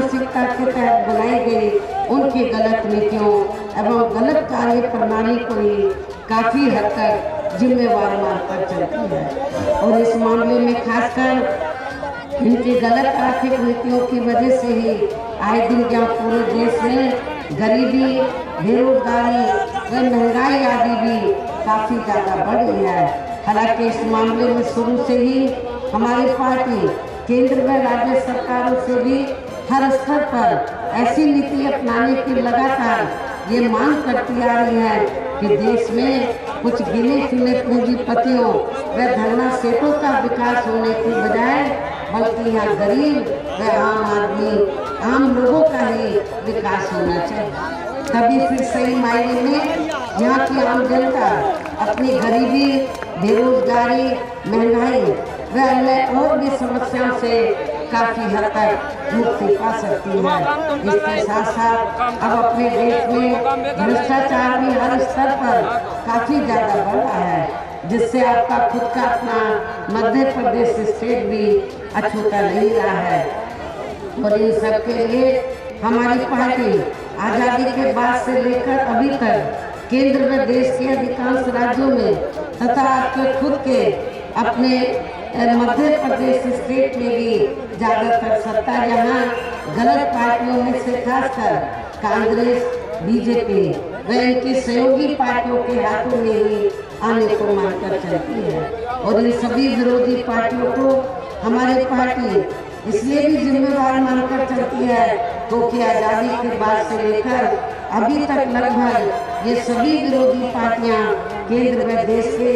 मानसिकता के तहत बनाई गई उनकी गलत नीतियों एवं गलत कार्य प्रणाली को ही काफी हद तक जिम्मेवार मानकर चलती है। और इस मामले में खासकर इनकी गलत आर्थिक नीतियों की वजह से ही आए दिन जहाँ पूरे देश में गरीबी, बेरोजगारी व महंगाई आदि भी काफी ज्यादा बढ़ गई है। हालांकि इस मामले में शुरू से ही हमारी पार्टी केंद्र व राज्य सरकारों से भी हर स्तर पर ऐसी नीति अपनाने की लगातार ये मांग करती आ रही है कि देश में कुछ गिने चुने पूंजीपतियों व धरना सेठों का विकास होने की बजाय बल्कि यहाँ गरीब व आम आदमी, आम लोगों का ही विकास होना चाहिए। तभी फिर सही मायने में यहाँ की आम जनता अपनी गरीबी, बेरोजगारी, महंगाई व अन्य और भी समस्याओं से काफी हद तक मुक्ति पा सकती है। इसके साथ साथ अब अपने देश में भ्रष्टाचार भी हर स्तर पर काफी ज्यादा बढ़ रहा है, जिससे आपका खुद का अपना मध्य प्रदेश स्टेट भी अछूता नहीं रहा है। और इन सब के लिए हमारी पार्टी आजादी के बाद से लेकर अभी तक केंद्र व देश के अधिकांश राज्यों में तथा आपके खुद के अपने मध्य प्रदेश स्टेट में भी ज्यादातर सत्ता यहाँ गलत पार्टियों में से खासकर कांग्रेस, बीजेपी व इनकी सहयोगी पार्टियों के हाथों में ही आने को मानकर चलती है। और इन सभी विरोधी पार्टियों को हमारी पार्टी इसलिए भी जिम्मेवार मानकर चलती है क्योंकि आजादी के बाद से लेकर अभी तक लगभग ये सभी विरोधी पार्टियां केंद्र व देश के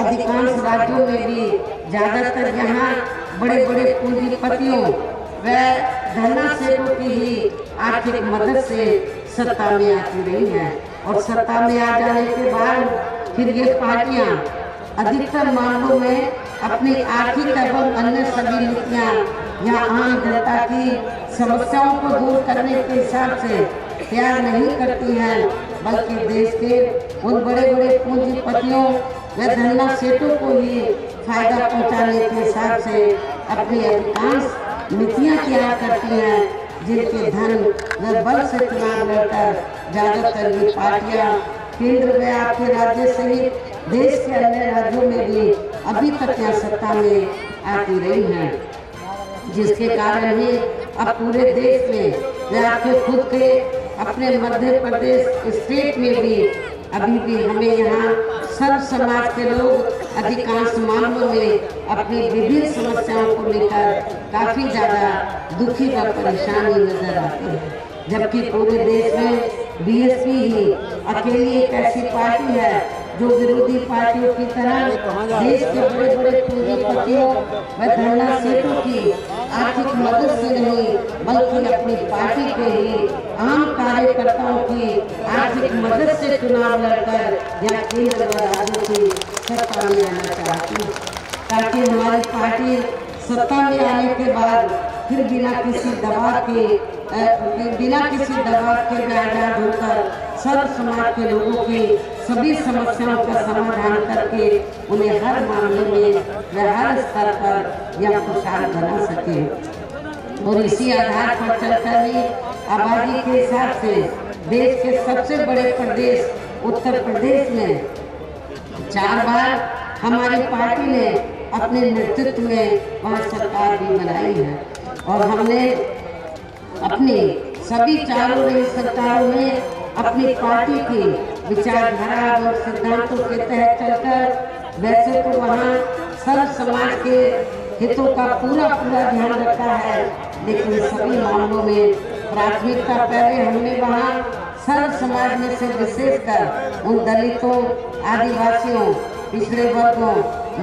अधिकांश राज्यों में भी ज्यादातर यहाँ बड़े बड़े पूंजीपतियों व धरना सेठों की ही आर्थिक मदद से सत्ता में आती रही है। और सत्ता में आ जाने के बाद फिर ये पार्टियां अधिकतर मामलों में अपनी आर्थिक एवं अन्य सभी नीतियां या आम जनता की समस्याओं को दूर करने के हिसाब से तैयार नहीं करती हैं, बल्कि देश के उन बड़े बड़े पूंजीपतियों व धरना सेठों को ही फायदा पहुंचाने के हिसाब से अपनी अधिकांश नीतियां तैयार करती हैं, जिनके धन व बल से चुनाव लड़कर ज्यादातर ये पार्टियां केंद्र व आपके राज्य सहित देश के अन्य राज्यों में भी अभी तक यहाँ सत्ता में आती रही हैं, जिसके कारण ही अब पूरे देश में व आपके खुद के अपने मध्य प्रदेश स्टेट में भी अभी भी हमें यहाँ सर्व समाज के लोग अधिकांश मामलों में अपनी विभिन्न समस्याओं को लेकर काफी ज्यादा दुखी व परेशानी नजर आती है। जबकि पूरे देश में बीएसपी ही अकेली एक ऐसी पार्टी है जो विरोधी पार्टियों की तरह देश के बड़े बड़े पूंजीपतियों व धरना सेठों की आर्थिक मदद से नहीं बल्कि अपनी पार्टी के ही आम कार्यकर्ताओं की आर्थिक मदद से चुनाव लड़कर या केंद्र व राज्य की सत्ता में आना चाहती है, ताकि हमारी पार्टी सत्ता में आने के बाद फिर बिना किसी दबाव के आजाद होकर सर्व समाज के लोगों की सभी समस्याओं का समाधान करके उन्हें हर मामले में व हर स्तर पर यह खुशहाल बना सके। और इसी आधार पर चलकर ही आबादी के हिसाब से देश के सबसे बड़े प्रदेश उत्तर प्रदेश में 4 बार हमारी पार्टी ने अपने नेतृत्व में वहाँ सरकार भी बनाई है। और हमने अपनी सभी चारों नई सरकारों में अपनी पार्टी की विचारधारा और सिद्धांतों के तहत चलकर वैसे तो वहाँ सर्व समाज के हितों का पूरा ध्यान रखा है, लेकिन सभी मामलों में प्राथमिकता पहले हमने वहाँ सर्व समाज में से विशेषकर उन दलितों, आदिवासियों, पिछड़े वर्गों,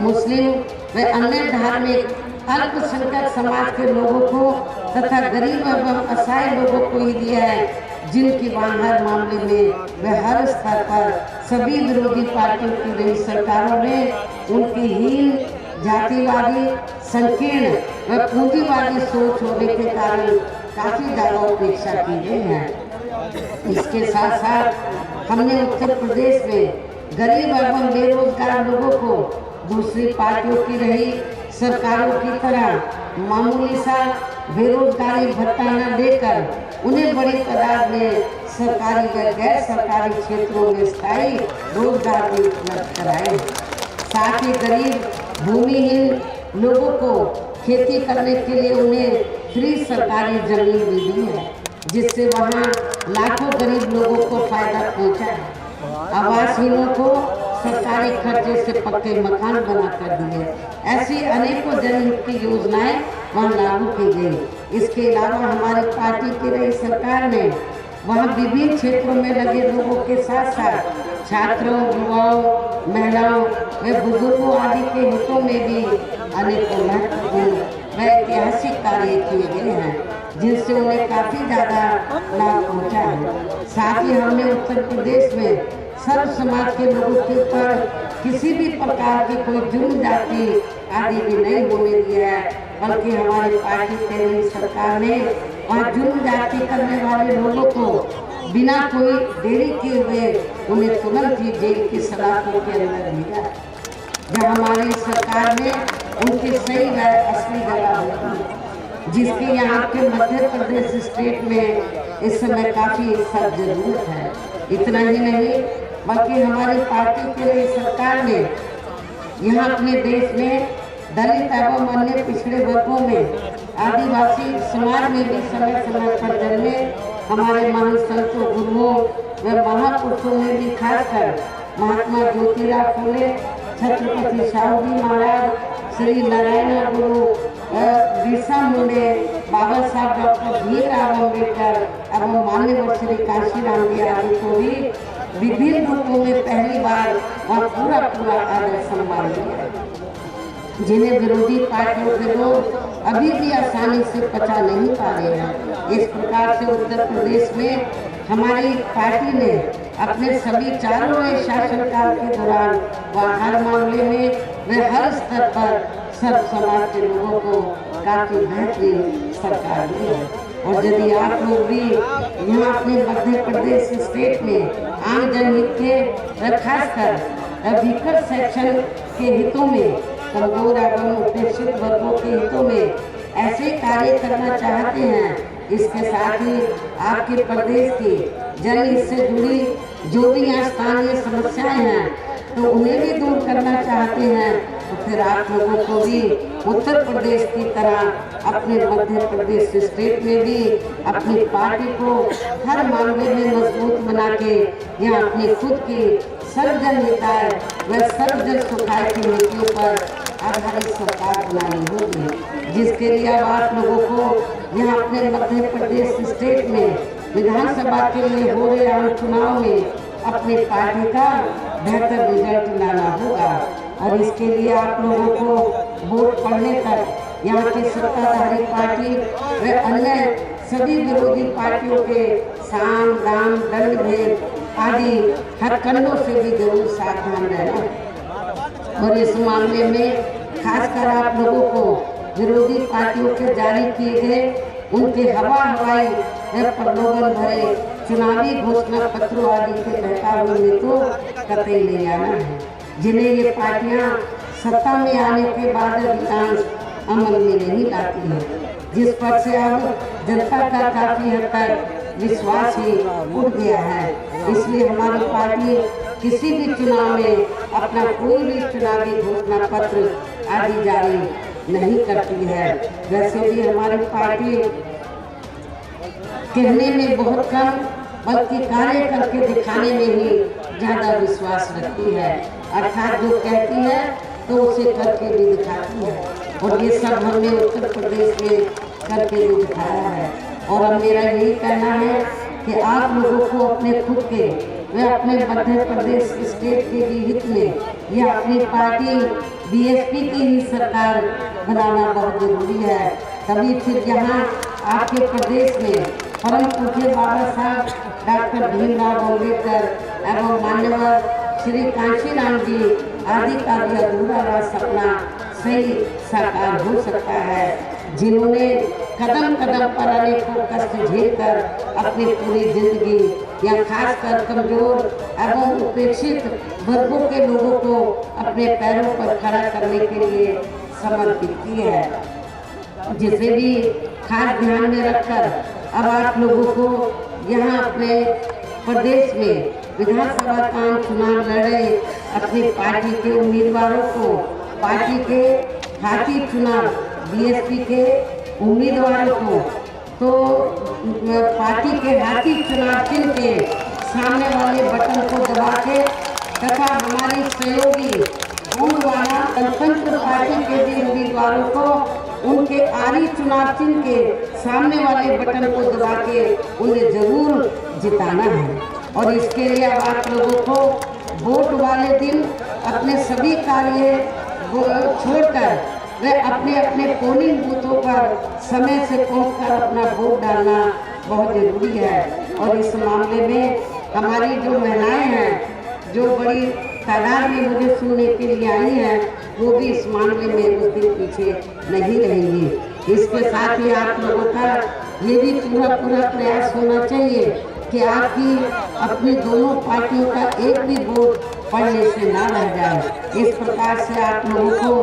मुस्लिम व अन्य धार्मिक अल्पसंख्यक समाज के लोगों को तथा गरीब एवं असहाय लोगों को ही दिया है, जिनकी वहाँ हर मामले में व हर स्तर पर सभी विरोधी पार्टियों की रही सरकारों ने उनकी हीन, जातिवादी, संकीर्ण व पूंजीवादी सोच होने के कारण काफी ज्यादा उपेक्षा की गई है। इसके साथ साथ हमने उत्तर प्रदेश में गरीब एवं बेरोजगार लोगों को दूसरी पार्टियों की रही सरकारों की तरह मामूली सा बेरोजगारी भत्ता न देकर उन्हें बड़ी तादाद में सरकारी व गैर सरकारी क्षेत्रों में स्थायी रोजगार भी उपलब्ध कराए। साथ ही गरीब भूमिहीन लोगों को खेती करने के लिए उन्हें फ्री सरकारी जमीन भी दी है, जिससे वहाँ लाखों गरीब लोगों को फायदा पहुँचा है। आवासहीनों को सरकारी खर्चे से पक्के मकान बना कर दिए। ऐसी अनेकों जनहित की योजनाएं वहाँ लागू की गई। इसके अलावा हमारी पार्टी की रही सरकार ने वहाँ विभिन्न क्षेत्रों में लगे लोगों के साथ साथ छात्रों, युवाओं, महिलाओं व बुजुर्गों आदि के हितों में भी अनेकों महत्वपूर्ण व ऐतिहासिक कार्य किए गए हैं, जिनसे उन्हें काफी ज्यादा लाभ पहुँचा है। साथ ही हमने उत्तर प्रदेश में सर्व समाज के लोगों के ऊपर किसी भी प्रकार की कोई जुर्म जाति आदि भी नहीं होने दिया है, बल्कि हमारी पार्टी के लिए सरकार ने वहाँ जुर्म जाति करने वाले लोगों को बिना कोई देरी किए हुए उन्हें तुरंत ही जेल की सलाखों के अंदर भेजा, जहाँ हमारी सरकार ने उनकी सही व असली जगह होगी, जिसकी यहाँ के मध्य प्रदेश स्टेट में इस समय काफी सख्त जरूरत है। इतना ही नहीं बल्कि हमारी पार्टी के लिए सरकार ने यहाँ अपने देश में दलित एवं अन्य पिछड़े वर्गों में आदिवासी समाज में भी समय समय पर जन्मे हमारे महान संतों, गुरुओं व महापुरुषों में भी खासकर महात्मा ज्योतिराव फुले, छत्रपति शाहू जी महाराज, श्री नारायण गुरु, बिरसा मुंडे, बाबा साहब डॉक्टर भीमराव अम्बेडकर एवं माननीय श्री काशीराम जी आदि को भी विभिन्न रूपों में पहली बार वह पूरा आदर सम्मान दिया, जिन्हें विरोधी पार्टियों के लोग अभी भी आसानी से पचा नहीं पा रहे हैं। इस प्रकार से उत्तर प्रदेश में हमारी पार्टी ने अपने सभी चारों शासनकाल के दौरान वह हर मामले में व हर स्तर पर सर्व समाज के लोगों को काफी बेहतरीन सरकार दी है। और यदि आप लोग भी यहाँ अपने मध्य प्रदेश स्टेट में आम जनहित के खासकर वीकर सेक्शन के हितों में, कमजोर एवं उपेक्षित वर्गों के हितों में ऐसे कार्य करना चाहते हैं, इसके साथ ही आपके प्रदेश की जनहित से जुड़ी जो भी यहाँ स्थानीय समस्याएं हैं तो उन्हें भी दूर करना चाहते हैं, तो फिर आप लोगों को भी उत्तर प्रदेश की तरह अपने मध्य प्रदेश स्टेट में भी अपनी पार्टी को हर मामले में मजबूत बना के यहाँ अपनी खुद की सर्वजन हिताय व सर्वजन सुखाय की नीतियों पर आधारित सरकार बनानी होगी, जिसके लिए अब आप लोगों को यहाँ अपने मध्य प्रदेश स्टेट में विधानसभा के लिए हो रहे आम चुनाव में अपनी पार्टी का बेहतर रिजल्ट लाना होगा। और इसके लिए आप लोगों को वोट पड़ने तक यहाँ की सत्ताधारी पार्टी व अन्य सभी विरोधी पार्टियों के साम दाम दंड भेद आदि हथकंडों से भी जरूर सावधान रहना। और इस मामले में खासकर आप लोगों को विरोधी पार्टियों के जारी किए गए उनके हवाई व प्रलोभन भरे चुनावी घोषणा पत्रों आदि के बहकावे में तो कतई नहीं आना है, जिन्हें ये पार्टियां सत्ता में आने के बाद अधिकांश अमल में नहीं लाती है, जिस पर से अब जनता का काफी हद तक विश्वास ही उठ गया है। इसलिए हमारी पार्टी किसी भी चुनाव में अपना कोई भी चुनावी घोषणा पत्र आदि जारी नहीं करती है। वैसे भी हमारी पार्टी कहने में बहुत कम बल्कि कार्य करके दिखाने में ही ज्यादा विश्वास रखती है, अर्थात जो कहती है तो उसे करके भी दिखाती है। और ये सब हमने उत्तर प्रदेश में करके भी दिखाया है। और अब मेरा यही कहना है कि आप लोगों को अपने खुद के व अपने मध्य प्रदेश स्टेट के भी हित में यह अपनी पार्टी बीएसपी की ही सरकार बनाना बहुत जरूरी है। तभी फिर यहाँ आपके प्रदेश में परम पूज्य बाबा साहब डॉक्टर भीमराव अम्बेडकर एवं मान्यवर श्री काशीराम जी आदि का भी अधूरा सपना सही साकार हो सकता है, जिन्होंने कदम कदम पर अनेकों कष्ट झेलकर अपनी पूरी जिंदगी या खासकर कमजोर एवं उपेक्षित वर्गों के लोगों को अपने पैरों पर खड़ा करने के लिए समर्पित की है, जिसे भी खास ध्यान में रखकर अब आप लोगों को यहाँ अपने प्रदेश में विधानसभा का चुनाव लड़ रहे अपनी पार्टी के उम्मीदवारों को, पार्टी के हाथी चुनाव बीएसपी के उम्मीदवारों को, तो पार्टी के हाथी चुनाव चिन्ह के सामने वाले बटन को दबा के तथा हमारी सहयोगी वाला गणतंत्र पार्टी के भी उम्मीदवारों को उनके आरी चुनाव चिन्ह के सामने वाले बटन को दबा के उन्हें जरूर जिताना है। और इसके लिए आप लोगों को वोट वाले दिन अपने सभी कार्य छोड़कर वे अपने अपने पोलिंग बूथों पर समय से पहुंचकर अपना वोट डालना बहुत जरूरी है। और इस मामले में हमारी जो महिलाएं हैं, जो बड़ी तादाद में मुझे सुनने के लिए आई हैं, वो भी इस मामले में उस दिन पीछे नहीं रहेंगी। इसके साथ ही आप लोगों का ये भी पूरा प्रयास होना चाहिए कि आपकी अपनी दोनों पार्टियों का एक भी वोट पड़ने से ना रह जाए। इस प्रकार से आप लोगों को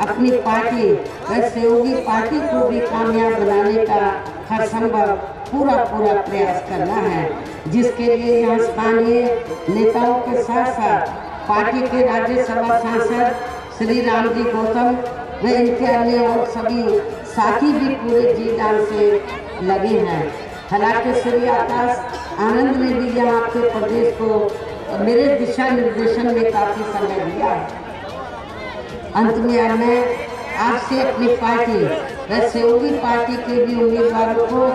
अपनी पार्टी व सहयोगी पार्टी को भी कामयाब बनाने का हर संभव पूरा प्रयास करना है, जिसके लिए यहाँ स्थानीय नेताओं के साथ साथ पार्टी के राज्यसभा सांसद श्री राम जी गौतम व इनके अन्य और सभी साथी भी पूरे जी जान से लगे हैं। हालांकि श्री आकाश आनंद ने भी यहाँ आपके प्रदेश को मेरे दिशा निर्देशन में काफी समय दिया है। अंत में मैं आपसे अपनी पार्टी व सहयोगी पार्टी के भी उम्मीदवारों को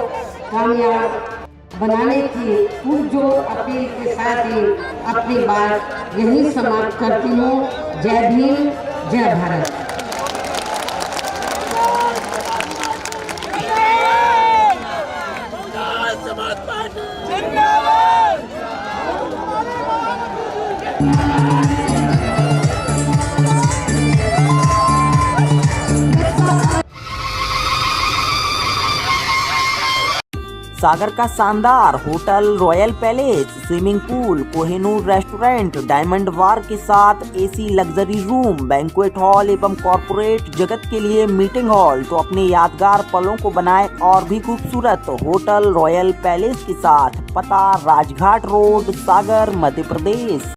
कामयाब बनाने की पुरजोर अपील के साथ ही अपनी बात यहीं समाप्त करती हूँ। जय भीम, जय भारत। सागर का शानदार hotel royal palace, swimming pool, Kohinoor restaurant, diamond bar के साथ AC luxury room, banquet hall एवं कॉर्पोरेट जगत के लिए मीटिंग हॉल, तो अपने यादगार पलों को बनाए और भी खूबसूरत। होटल रॉयल पैलेस के साथ पता राजघाट रोड, सागर, मध्य प्रदेश।